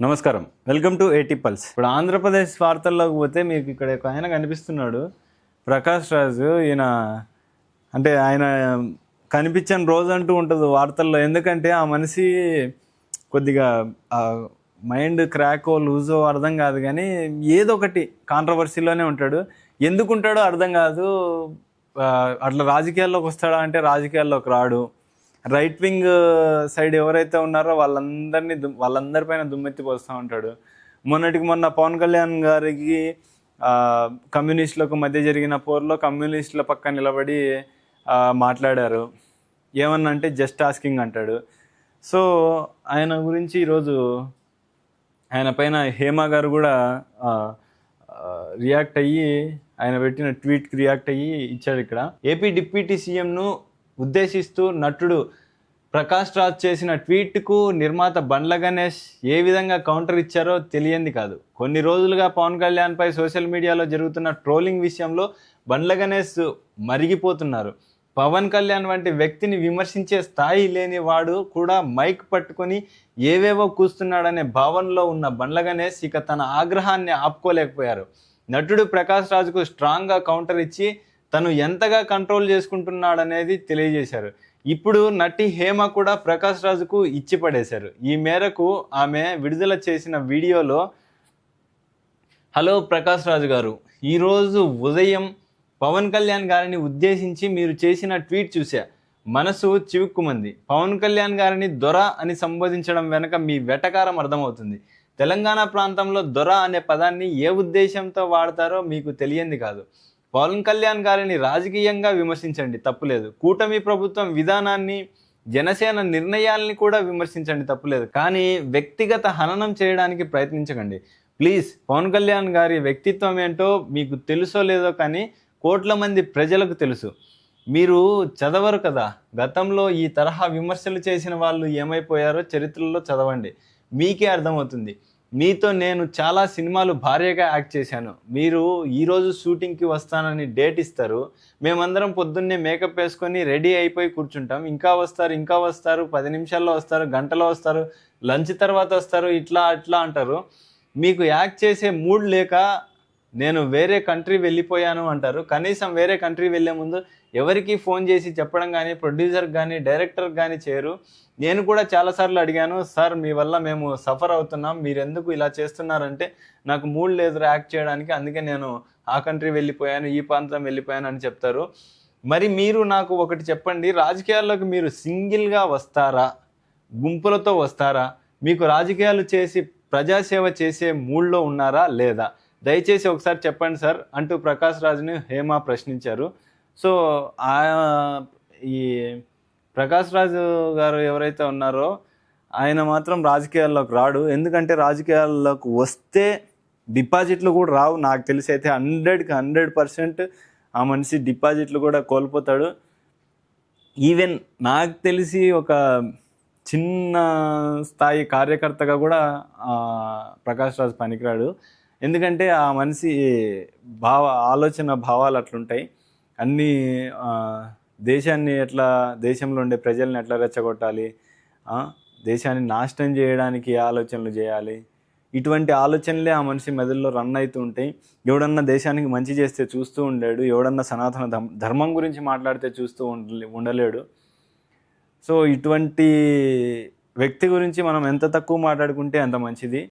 నమస్కారం, welcome to ఏటీ pulse. ఇప్పుడు ఆంధ్రప్రదేశ్ వార్తల్లోకి పోతే మీకు ఇక్కడ ఒక ఆయన కనిపిస్తున్నాడు, ప్రకాష్ రాజు. ఈయన అంటే ఆయన కనిపించని రోజు అంటూ ఉంటుంది వార్తల్లో. ఎందుకంటే ఆ మనిషి కొద్దిగా మైండ్ క్రాకో లూజో అర్థం కాదు, కానీ ఏదో ఒకటి కాంట్రవర్సీలోనే ఉంటాడు. ఎందుకు ఉంటాడో అర్థం కాదు. అట్లా రాజకీయాల్లోకి వస్తాడా అంటే రాజకీయాల్లోకి రాడు. రైట్ వింగ్ సైడ్ ఎవరైతే ఉన్నారో వాళ్ళందరిపైన దుమ్మెత్తి పోస్తూ ఉంటాడు. మొన్న పవన్ కళ్యాణ్ గారికి కమ్యూనిస్టులకు మధ్య జరిగిన పోరులో కమ్యూనిస్టుల పక్క నిలబడి మాట్లాడారు. ఏమన్నా అంటే జస్ట్ ఆస్కింగ్ అంటాడు. సో ఆయన గురించి ఈరోజు ఆయన పైన హేమ గారు కూడా రియాక్ట్ అయ్యి, ఆయన పెట్టిన ట్వీట్కి రియాక్ట్ అయ్యి ఇచ్చాడు. ఇక్కడ ఏపీ డిప్యూటీ సీఎంను ఉద్దేశిస్తూ నటుడు ప్రకాష్ రాజ్ చేసిన ట్వీట్కు నిర్మాత బండ్ల గణేష్ ఏ విధంగా కౌంటర్ ఇచ్చారో తెలియంది కాదు. కొన్ని రోజులుగా పవన్ కళ్యాణ్పై సోషల్ మీడియాలో జరుగుతున్న ట్రోలింగ్ విషయంలో బండ్ల గణేష్ మరిగిపోతున్నారు. పవన్ కళ్యాణ్ వంటి వ్యక్తిని విమర్శించే స్థాయి లేని వాడు కూడా మైక్ పట్టుకొని ఏవేవో కూస్తున్నాడనే భావనలో ఉన్న బండ్ల గణేష్ ఇక తన ఆగ్రహాన్ని ఆపుకోలేకపోయారు. నటుడు ప్రకాష్ రాజ్కు స్ట్రాంగ్గా కౌంటర్ ఇచ్చి తను ఎంతగా కంట్రోల్ చేసుకుంటున్నాడనేది తెలియజేశారు. ఇప్పుడు నటి హేమ కూడా ప్రకాష్ రాజుకు ఇచ్చి పడేశారు. ఈ మేరకు ఆమె విడుదల చేసిన వీడియోలో, హలో ప్రకాష్ రాజు గారు, ఈరోజు ఉదయం పవన్ కళ్యాణ్ గారిని ఉద్దేశించి మీరు చేసిన ట్వీట్ చూసా, మనసు చివుక్కుమంది. పవన్ కళ్యాణ్ గారిని దొర అని సంబోధించడం వెనక మీ వెటకారం అర్థమవుతుంది. తెలంగాణ ప్రాంతంలో దొర అనే పదాన్ని ఏ ఉద్దేశంతో వాడతారో మీకు తెలియంది కాదు. పవన్ కళ్యాణ్ గారిని రాజకీయంగా విమర్శించండి, తప్పులేదు. కూటమి ప్రభుత్వం విధానాన్ని, జనసేన నిర్ణయాల్ని కూడా విమర్శించండి, తప్పులేదు. కానీ వ్యక్తిగత హననం చేయడానికి ప్రయత్నించకండి ప్లీజ్. పవన్ కళ్యాణ్ గారి వ్యక్తిత్వం ఏంటో మీకు తెలుసో లేదో కానీ కోట్ల మంది ప్రజలకు తెలుసు. మీరు చదవరు కదా. గతంలో ఈ తరహా విమర్శలు చేసిన వాళ్ళు ఏమైపోయారో చరిత్రలో చదవండి, మీకే అర్థమవుతుంది. మీతో నేను చాలా సినిమాలు భార్యగా యాక్ట్ చేశాను. మీరు ఈరోజు షూటింగ్కి వస్తానని డేట్ ఇస్తారు, మేమందరం పొద్దున్నే మేకప్ వేసుకొని రెడీ అయిపోయి కూర్చుంటాం. ఇంకా వస్తారు 10 నిమిషాల్లో వస్తారు, గంటలో వస్తారు, లంచ్ తర్వాత వస్తారు, ఇట్లా అట్లా అంటారు. మీకు యాక్ట్ చేసే మూడ్ లేక నేను వేరే కంట్రీ వెళ్ళిపోయాను అంటారు. కనీసం వేరే కంట్రీ వెళ్ళే ముందు ఎవరికి ఫోన్ చేసి చెప్పడం కానీ, ప్రొడ్యూసర్కి కానీ, డైరెక్టర్కి కానీ చేయరు. నేను కూడా చాలాసార్లు అడిగాను, సార్ మీ వల్ల మేము సఫర్ అవుతున్నాం, మీరు ఎందుకు ఇలా చేస్తున్నారంటే నాకు మూడ్ లేదు యాక్ట్ చేయడానికి, అందుకే నేను ఆ కంట్రీ వెళ్ళిపోయాను, ఈ ప్రాంతం వెళ్ళిపోయాను అని చెప్తారు. మరి మీరు నాకు ఒకటి చెప్పండి, రాజకీయాల్లోకి మీరు సింగిల్గా వస్తారా, గుంపులతో వస్తారా? మీకు రాజకీయాలు చేసి ప్రజాసేవ చేసే మూడ్లో ఉన్నారా లేదా? దయచేసి ఒకసారి చెప్పండి సార్ అంటూ ప్రకాష్ రాజుని హేమ ప్రశ్నించారు. సో ఈ ప్రకాష్ రాజు గారు ఎవరైతే ఉన్నారో ఆయన మాత్రం రాజకీయాల్లోకి రాడు. ఎందుకంటే రాజకీయాల్లోకి వస్తే డిపాజిట్లు కూడా రావు. నాకు తెలిసి అయితే 100కి 100% ఆ మనిషి డిపాజిట్లు కూడా కోల్పోతాడు. ఈవెన్ నాకు తెలిసి ఒక చిన్న స్థాయి కార్యకర్తగా కూడా ప్రకాష్ రాజు పనికిరాడు. ఎందుకంటే ఆ మనిషి ఆలోచన భావాలు అట్లుంటాయి. అన్నీ దేశాన్ని దేశంలో ఉండే ప్రజల్ని ఎట్లా రెచ్చగొట్టాలి, దేశాన్ని నాశనం చేయడానికి ఆలోచనలు చేయాలి, ఇటువంటి ఆలోచనలే ఆ మనిషి మెదడులో రన్ అవుతూ ఉంటాయి. ఎవడన్నా దేశానికి మంచి చేస్తే చూస్తూ ఉండలేడు, ఎవడన్నా సనాతన ధర్మం గురించి మాట్లాడితే చూస్తూ ఉండలేడు. సో ఇటువంటి వ్యక్తి గురించి మనం ఎంత తక్కువ మాట్లాడుకుంటే అంత మంచిది.